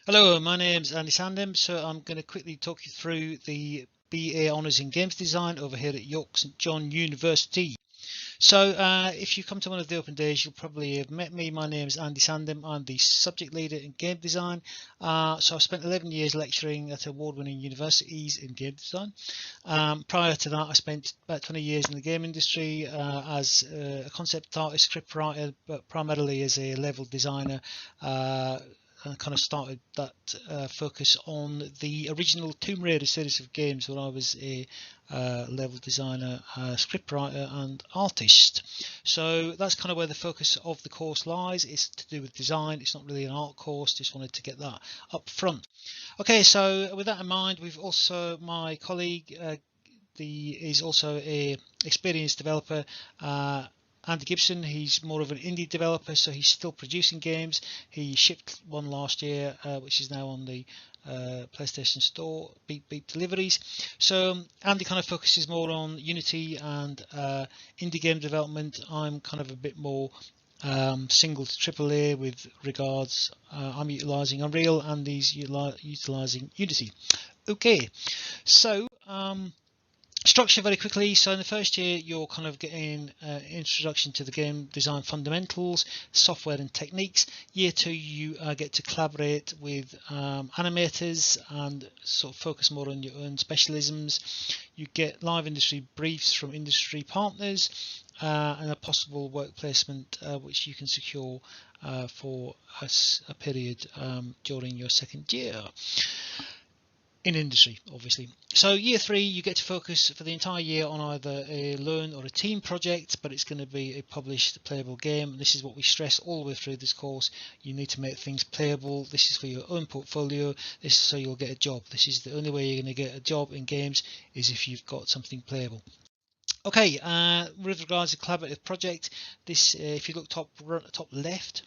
Hello, my name's Andy Sandham, so I'm going to quickly talk you through the BA Honours in Games Design over here at York St John University. So if you come to one of the open days, you'll probably have met me. My name is Andy Sandham. I'm the subject leader in game design. So I've spent 11 years lecturing at award-winning universities in game design. Prior to that, I spent about 20 years in the game industry as a concept artist, script writer, but primarily as a level designer. I kind of started that focus on the original Tomb Raider series of games when I was a level designer, scriptwriter and artist. So that's kind of where the focus of the course lies. It's to do with design. It's not really an art course. Just wanted to get that up front. Okay, so with that in mind, we've also my colleague is also a experienced developer. Andy Gibson, he's more of an indie developer, so he's still producing games. He shipped one last year, which is now on the PlayStation Store, Beep Beep Deliveries. So Andy kind of focuses more on Unity and indie game development. I'm kind of a bit more single to AAA with regards. I'm utilising Unreal and he's utilising Unity. Okay, so structure very quickly. So in the first year, you're kind of getting introduction to the game design fundamentals, software and techniques. Year 2, you get to collaborate with animators and sort of focus more on your own specialisms. You get live industry briefs from industry partners and a possible work placement which you can secure for a period during your second year in industry, obviously. So year 3, you get to focus for the entire year on either a lone or a team project, but it's going to be a published playable game. And this is what we stress all the way through this course. You need to make things playable. This is for your own portfolio. This is so you'll get a job. This is the only way you're going to get a job in games is if you've got something playable. Okay, with regards to collaborative project, this if you look top left,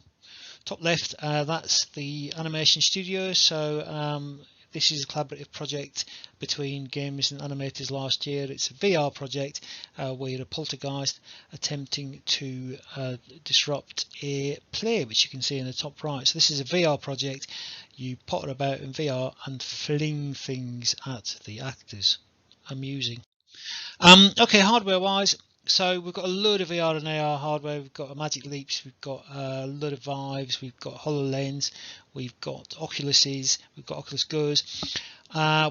that's the animation studio. So this is a collaborative project between gamers and animators last year. It's a VR project where you're a poltergeist attempting to disrupt a play, which you can see in the top right. So this is a VR project. You potter about in VR and fling things at the actors. Amusing. Okay, hardware wise, so we've got a load of VR and AR hardware. We've got a Magic Leaps, we've got a load of Vives, we've got HoloLens, we've got Oculuses, we've got Oculus Go's.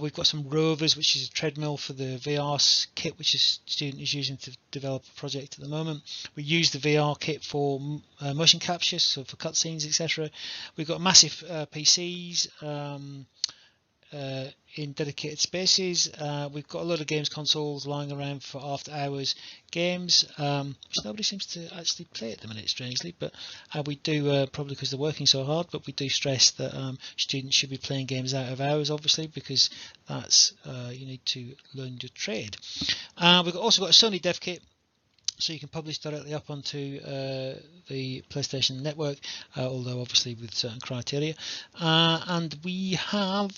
We've got some rovers, which is a treadmill for the VR kit, which a student is using to develop a project at the moment. We use the VR kit for motion capture, so for cutscenes, etc. We've got massive PCs. In dedicated spaces. We've got a lot of games consoles lying around for after hours games, which nobody seems to actually play at the minute, strangely, but we do, probably because they're working so hard, but we do stress that students should be playing games out of hours, obviously, because that's you need to learn your trade. We've also got a Sony dev kit, so you can publish directly up onto the PlayStation Network, although obviously with certain criteria. And we have,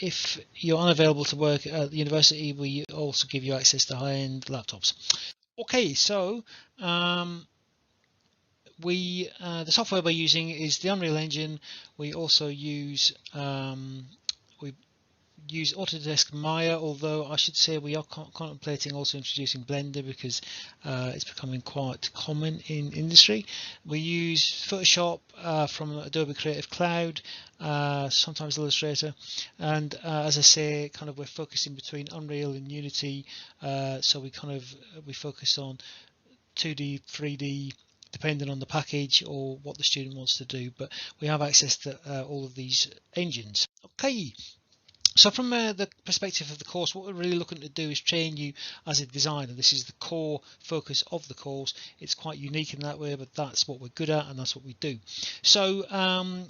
if you're unavailable to work at the university, we also give you access to high-end laptops. Okay, so the software we're using is the Unreal Engine. We also use Autodesk Maya, although I should say we are contemplating also introducing Blender because it's becoming quite common in industry. We use Photoshop from Adobe Creative Cloud, sometimes Illustrator, and as I say, kind of we're focusing between Unreal and Unity, so we focus on 2D, 3D, depending on the package or what the student wants to do, but we have access to all of these engines. Okay. So from the perspective of the course, what we're really looking to do is train you as a designer. This is the core focus of the course. It's quite unique in that way, but that's what we're good at and that's what we do. So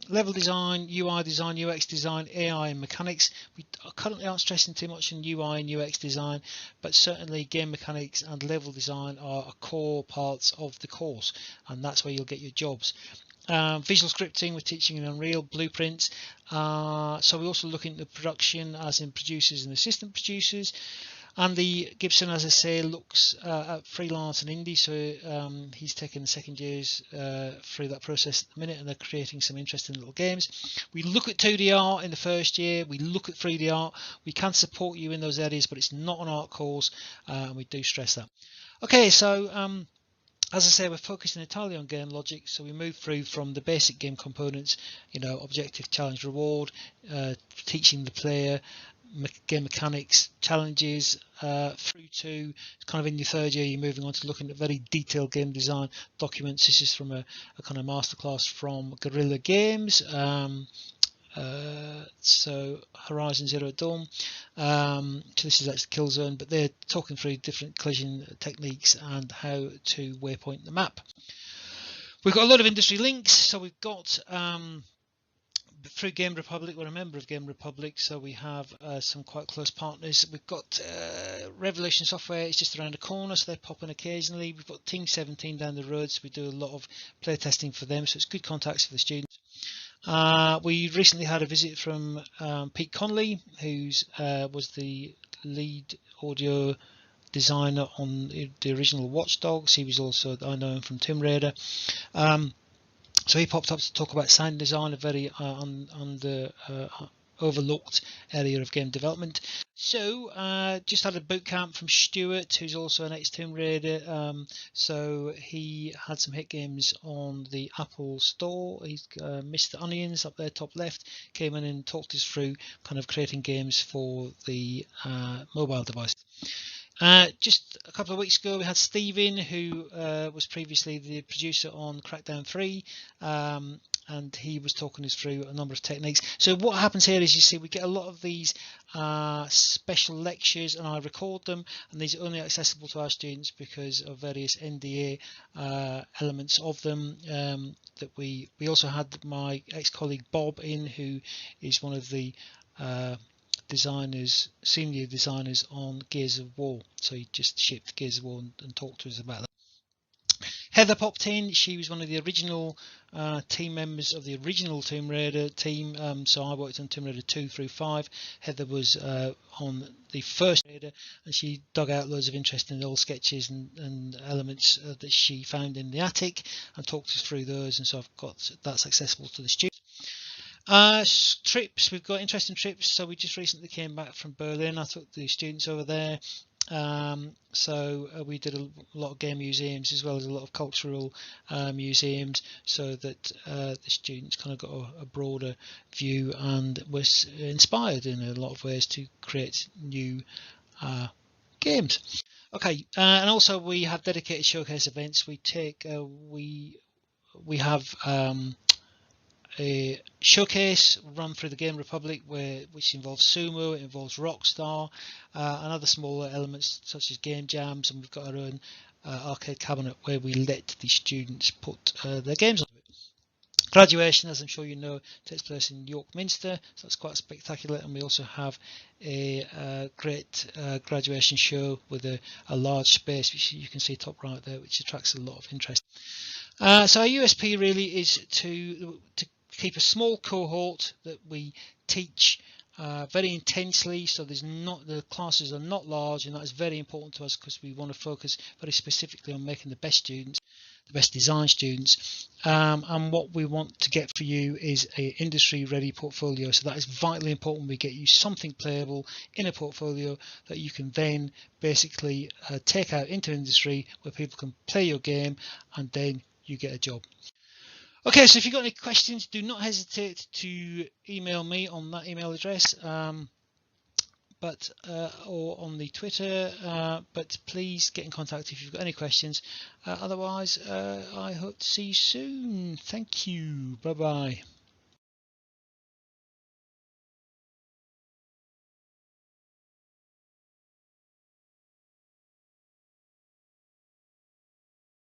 level design, UI design, UX design, AI and mechanics. We currently aren't stressing too much on UI and UX design, but certainly game mechanics and level design are core parts of the course, and that's where you'll get your jobs. Visual scripting, we're teaching in Unreal, blueprints. So we also look into production, as in producers and assistant producers. Andy Gibson, as I say, looks at freelance and indie, so he's taken the second years through that process at the minute, and they're creating some interesting little games. We look at 2D art in the first year, we look at 3D art, we can support you in those areas, but it's not an art course, and we do stress that. Okay, so as I say, we're focusing entirely on game logic, so we move through from the basic game components, objective, challenge, reward, teaching the player, game mechanics, challenges, through to kind of in your third year, you're moving on to looking at very detailed game design documents. This is from a kind of masterclass from Guerrilla Games. So Horizon Zero Dawn, so this is actually Killzone, but they're talking through different collision techniques and how to waypoint the map. We've got a lot of industry links, so we've got through Game Republic, we're a member of Game Republic, so we have some quite close partners. We've got Revolution Software, it's just around the corner, so they pop in occasionally. We've got Team 17 down the road, so we do a lot of play testing for them, so it's good contacts for the students. We recently had a visit from Pete Connolly, who was the lead audio designer on the original Watch Dogs. He was also, I know him from Tomb Raider. So he popped up to talk about sound design, a very overlooked area of game development. So just had a boot camp from Stuart, who's also an ex-Tomb Raider. So he had some hit games on the Apple Store. He's Mr. Onions up there top left, came in and talked us through kind of creating games for the mobile device. Just a couple of weeks ago, we had Stephen, who was previously the producer on Crackdown 3, and he was talking us through a number of techniques. So what happens here is, you see, we get a lot of these special lectures, and I record them, and these are only accessible to our students because of various NDA elements of them. That we also had my ex-colleague Bob in, who is one of the senior designers on Gears of War, so he just shipped Gears of War and talked to us about that. Heather popped in. She was one of the original team members of the original Tomb Raider team, so I worked on Tomb Raider 2 through 5. Heather was on the first Raider, and she dug out loads of interesting old sketches and elements that she found in the attic and talked us through those, and so I've got that's accessible to the students. Trips, we've got interesting trips. So we just recently came back from Berlin. I took the students over there. So we did a lot of game museums as well as a lot of cultural museums, so that the students kind of got a broader view and was inspired in a lot of ways to create new games. Okay, and also we have dedicated showcase events. We have a showcase run through the Game Republic, which involves sumo, it involves Rockstar, and other smaller elements such as game jams, and we've got our own arcade cabinet where we let the students put their games on it. Graduation, as I'm sure you know, takes place in York Minster, so that's quite spectacular, and we also have a great graduation show with a large space, which you can see top right there, which attracts a lot of interest. So our USP really is to keep a small cohort that we teach very intensely, so the classes are not large, and that is very important to us because we want to focus very specifically on making the best students, the best design students, and what we want to get for you is a industry ready portfolio. So that is vitally important. We get you something playable in a portfolio that you can then basically take out into industry where people can play your game, and then you get a job. Okay, so if you've got any questions, do not hesitate to email me on that email address, or on the Twitter, but please get in contact if you've got any questions. Otherwise, I hope to see you soon. Thank you. Bye-bye.